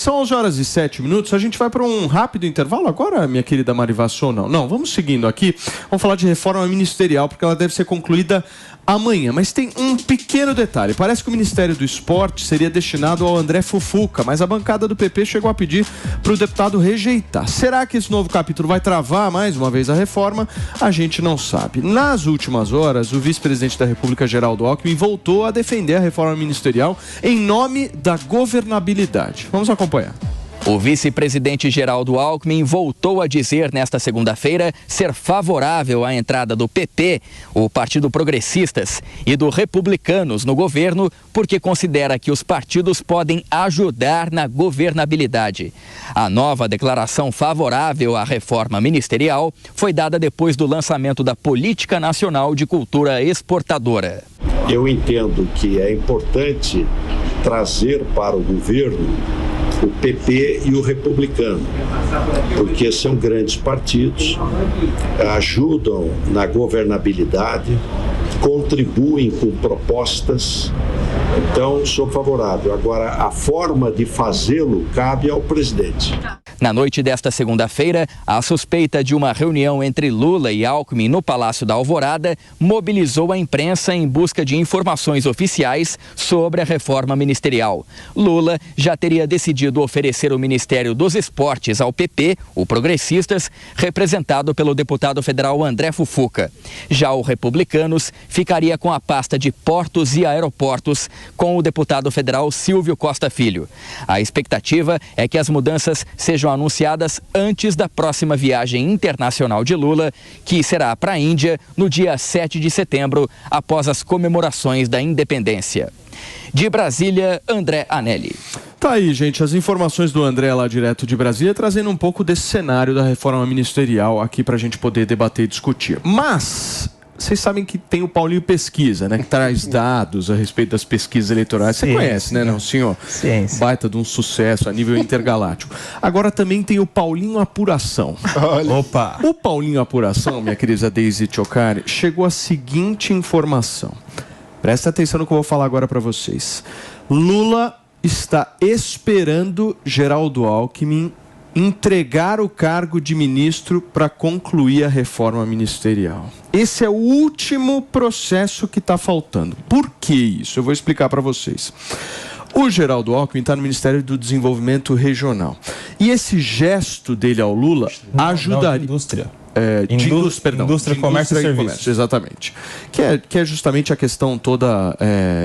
São 11h07. A gente vai para um rápido intervalo agora, minha querida Mari Vasson? Não, vamos seguindo aqui. Vamos falar de reforma ministerial, porque ela deve ser concluída amanhã. Mas tem um pequeno detalhe. Parece que o Ministério do Esporte seria destinado ao André Fufuca, mas a bancada do PP chegou a pedir para o deputado rejeitar. Será que esse novo capítulo vai travar mais uma vez a reforma? A gente não sabe. Nas últimas horas, o vice-presidente da República, Geraldo Alckmin, voltou a defender a reforma ministerial em nome da governabilidade. Vamos acompanhar. O vice-presidente Geraldo Alckmin voltou a dizer nesta segunda-feira ser favorável à entrada do PP, o Partido Progressistas, e do Republicanos no governo, porque considera que os partidos podem ajudar na governabilidade. A nova declaração favorável à reforma ministerial foi dada depois do lançamento da Política Nacional de Cultura Exportadora. Eu entendo que é importante trazer para o governo o PP e o Republicano, porque são grandes partidos, ajudam na governabilidade, contribuem com propostas, então sou favorável. Agora, a forma de fazê-lo cabe ao presidente. Na noite desta segunda-feira, a suspeita de uma reunião entre Lula e Alckmin no Palácio da Alvorada mobilizou a imprensa em busca de informações oficiais sobre a reforma ministerial. Lula já teria decidido oferecer o Ministério dos Esportes ao PP, o Progressistas, representado pelo deputado federal André Fufuca. Já o Republicanos ficaria com a pasta de Portos e Aeroportos, com o deputado federal Silvio Costa Filho. A expectativa é que as mudanças sejam anunciadas antes da próxima viagem internacional de Lula, que será para a Índia no dia 7 de setembro, após as comemorações da independência. De Brasília, André Anelli. Tá aí, gente, as informações do André lá direto de Brasília, trazendo um pouco desse cenário da reforma ministerial aqui para a gente poder debater e discutir. Mas vocês sabem que tem o Paulinho Pesquisa, né? Que traz dados a respeito das pesquisas eleitorais. Você conhece, né, não, senhor? Ciência. Baita de um sucesso a nível intergaláctico. Agora também tem o Paulinho Apuração. Olha. Opa! O Paulinho Apuração, minha querida Daisy Chocari, chegou a seguinte informação. Presta atenção no que eu vou falar agora para vocês. Lula está esperando Geraldo Alckmin entregar o cargo de ministro para concluir a reforma ministerial. Esse é o último processo que está faltando. Por que isso? Eu vou explicar para vocês. O Geraldo Alckmin está no Ministério do Desenvolvimento Regional. E esse gesto dele ao Lula ajudaria... Indústria, comércio e serviços. Exatamente. Que é justamente a questão toda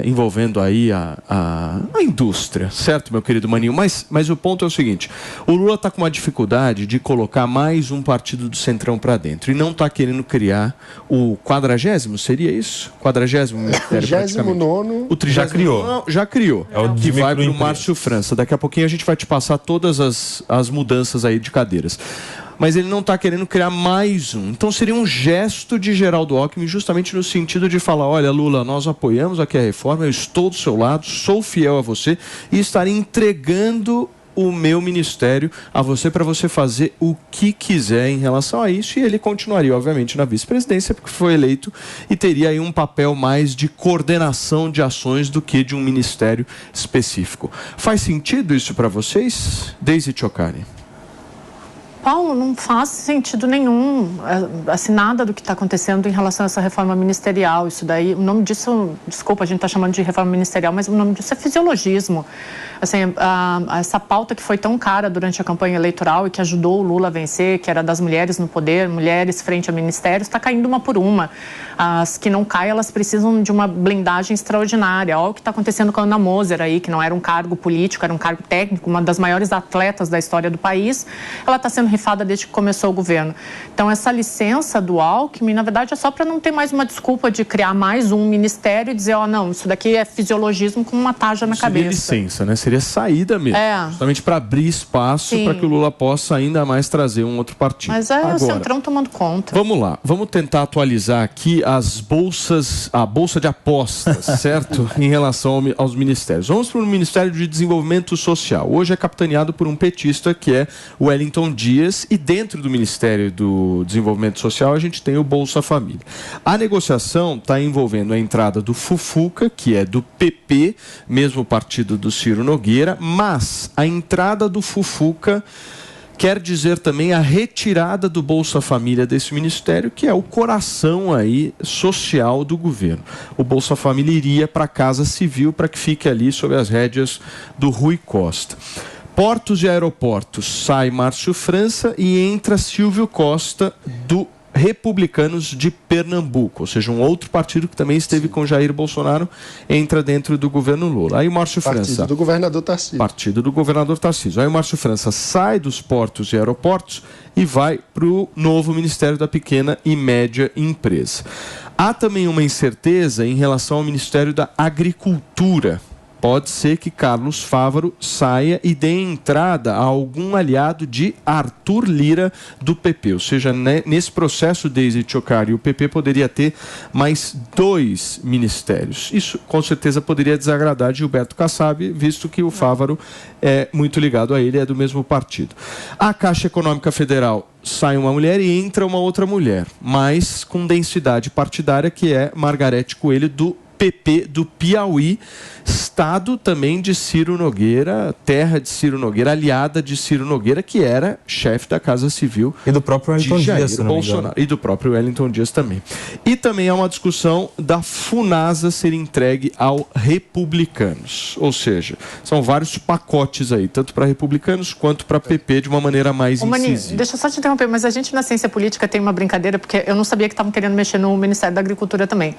envolvendo aí a indústria, certo, meu querido Maninho? Mas o ponto é o seguinte, o Lula está com uma dificuldade de colocar mais um partido do Centrão para dentro e não está querendo criar o 40º, seria isso? 40º Ministério, 39º. O 30º já criou. É o que vai para o Márcio França. Daqui a pouquinho a gente vai te passar todas as mudanças aí de cadeiras. Mas ele não está querendo criar mais um. Então seria um gesto de Geraldo Alckmin justamente no sentido de falar, olha, Lula, nós apoiamos aqui a reforma, eu estou do seu lado, sou fiel a você e estarei entregando o meu ministério a você para você fazer o que quiser em relação a isso, e ele continuaria, obviamente, na vice-presidência, porque foi eleito e teria aí um papel mais de coordenação de ações do que de um ministério específico. Faz sentido isso para vocês? Daisy Chocari. Paulo, não faz sentido nenhum, assim, nada do que está acontecendo em relação a essa reforma ministerial. Isso daí, o nome disso, desculpa, a gente está chamando de reforma ministerial, mas o nome disso é fisiologismo. Assim, essa pauta que foi tão cara durante a campanha eleitoral e que ajudou o Lula a vencer, que era das mulheres no poder, mulheres frente a ministérios, está caindo uma por uma. As que não caem, elas precisam de uma blindagem extraordinária. Olha o que está acontecendo com a Ana Moser aí, que não era um cargo político, era um cargo técnico, uma das maiores atletas da história do país. Ela está sendo rifada desde que começou o governo. Então, essa licença do Alckmin, na verdade, é só para não ter mais uma desculpa de criar mais um ministério e dizer, ó, não, isso daqui é fisiologismo com uma taja na cabeça. Seria licença, né? Seria saída mesmo. Justamente para abrir espaço para que o Lula possa ainda mais trazer um outro partido. Mas o Centrão tomando conta. Vamos lá, vamos tentar atualizar aqui as bolsas, a bolsa de apostas, certo? Em relação aos ministérios. Vamos para o Ministério de Desenvolvimento Social. Hoje é capitaneado por um petista que é Wellington Dias, Dias, e dentro do Ministério do Desenvolvimento Social a gente tem o Bolsa Família. A negociação está envolvendo a entrada do Fufuca, que é do PP, mesmo partido do Ciro Nogueira, mas a entrada do Fufuca quer dizer também a retirada do Bolsa Família desse ministério, que é o coração aí social do governo. O Bolsa Família iria para a Casa Civil para que fique ali sob as rédeas do Rui Costa. Portos e aeroportos, sai Márcio França e entra Silvio Costa do Republicanos de Pernambuco, ou seja, um outro partido que também esteve com Jair Bolsonaro, entra dentro do governo Lula. Aí o Márcio França... Partido do governador Tarcísio. Partido do governador Tarcísio. Aí o Márcio França sai dos portos e aeroportos e vai para o novo Ministério da Pequena e Média Empresa. Há também uma incerteza em relação ao Ministério da Agricultura. Pode ser que Carlos Fávaro saia e dê entrada a algum aliado de Arthur Lira do PP. Ou seja, nesse processo Daisy Chocar e o PP poderia ter mais 2 ministérios. Isso com certeza poderia desagradar Gilberto Kassab, visto que o Fávaro é muito ligado a ele, é do mesmo partido. A Caixa Econômica Federal sai uma mulher e entra uma outra mulher, mas com densidade partidária, que é Margarete Coelho do PP do Piauí, estado também de Ciro Nogueira, terra de Ciro Nogueira, aliada de Ciro Nogueira, que era chefe da Casa Civil. E do próprio Wellington Dias, se não me engano. Bolsonaro. E do próprio Wellington Dias também. E também há uma discussão da Funasa ser entregue ao Republicanos. Ou seja, são vários pacotes aí, tanto para Republicanos quanto para PP, de uma maneira mais incisiva. Deixa eu só te interromper, mas a gente na ciência política tem uma brincadeira, porque eu não sabia que estavam querendo mexer no Ministério da Agricultura também.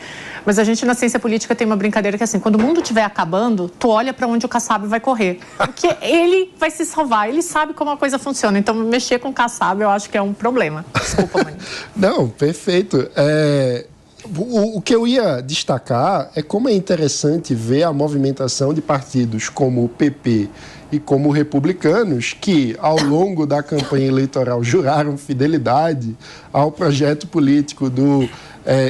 Mas a gente na ciência política tem uma brincadeira que é assim, quando o mundo estiver acabando, tu olha para onde o Kassab vai correr. Porque ele vai se salvar, ele sabe como a coisa funciona. Então, mexer com o Kassab eu acho que é um problema. Desculpa, Mani. Não, perfeito. O que eu ia destacar é como é interessante ver a movimentação de partidos como o PP e como Republicanos, que ao longo da campanha eleitoral juraram fidelidade ao projeto político do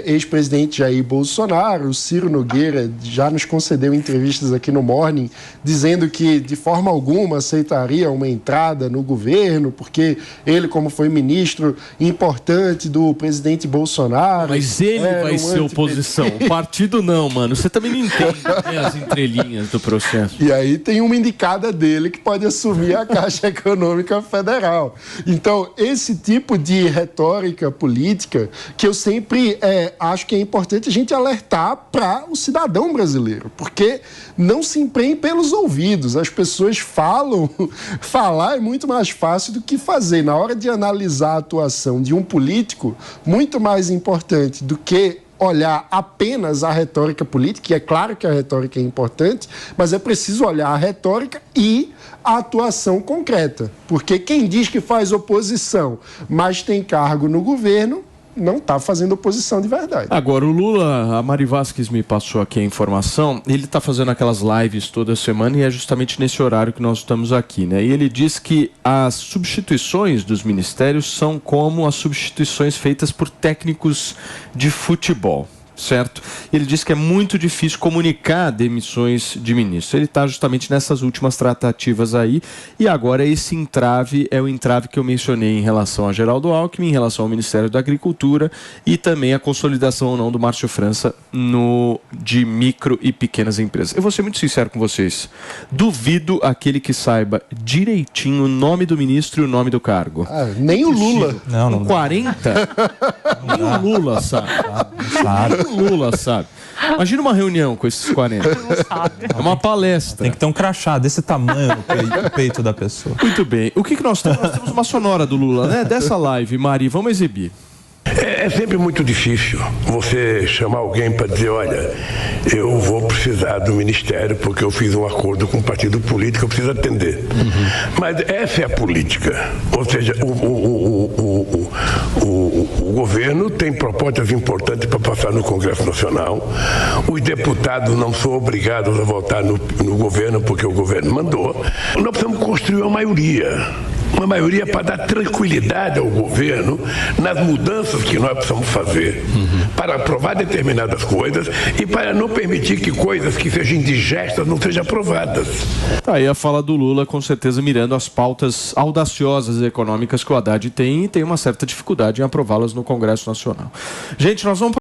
ex-presidente Jair Bolsonaro. O Ciro Nogueira já nos concedeu entrevistas aqui no Morning, dizendo que de forma alguma aceitaria uma entrada no governo, porque ele, como foi ministro importante do presidente Bolsonaro... Mas ele vai ser oposição, o partido não, mano. Você também não entende, né, as entrelinhas do processo. E aí tem uma indicada dele que pode assumir a Caixa Econômica Federal. Então, esse tipo de retórica política que eu sempre acho que é importante a gente alertar para o cidadão brasileiro, porque não se empreende pelos ouvidos. As pessoas falar é muito mais fácil do que fazer. Na hora de analisar a atuação de um político, muito mais importante do que olhar apenas a retórica política, e é claro que a retórica é importante, mas é preciso olhar a retórica e a atuação concreta, porque quem diz que faz oposição, mas tem cargo no governo, não está fazendo oposição de verdade. Agora, o Lula, a Mari Vasquez me passou aqui a informação, ele está fazendo aquelas lives toda semana e é justamente nesse horário que nós estamos aqui, né? E ele diz que as substituições dos ministérios são como as substituições feitas por técnicos de futebol. Certo? Ele disse que é muito difícil comunicar demissões de ministros. Ele está justamente nessas últimas tratativas aí, e agora esse entrave é o entrave que eu mencionei em relação a Geraldo Alckmin, em relação ao Ministério da Agricultura e também a consolidação ou não do Márcio França de micro e pequenas empresas. Eu vou ser muito sincero com vocês. Duvido aquele que saiba direitinho o nome do ministro e o nome do cargo. Nem o Lula. Não. 40? Nem o Lula sabe. Sabe. O Lula sabe. Imagina uma reunião com esses 40. É uma palestra. Tem que ter um crachá desse tamanho no peito da pessoa. Muito bem. O que nós temos? Nós temos uma sonora do Lula, né? Dessa live, Mari, vamos exibir. É sempre muito difícil você chamar alguém para dizer, olha, eu vou precisar do ministério porque eu fiz um acordo com um partido político, eu preciso atender. Mas essa é a política. Ou seja, o governo tem propostas importantes para passar no Congresso Nacional. Os deputados não são obrigados a votar no governo porque o governo mandou. Nós precisamos construir uma maioria. uma maioria para dar tranquilidade ao governo nas mudanças que nós precisamos fazer, para aprovar determinadas coisas e para não permitir que coisas que sejam indigestas não sejam aprovadas. Tá aí a fala do Lula, com certeza mirando as pautas audaciosas e econômicas que o Haddad tem e tem uma certa dificuldade em aprová-las no Congresso Nacional. Gente, nós vamos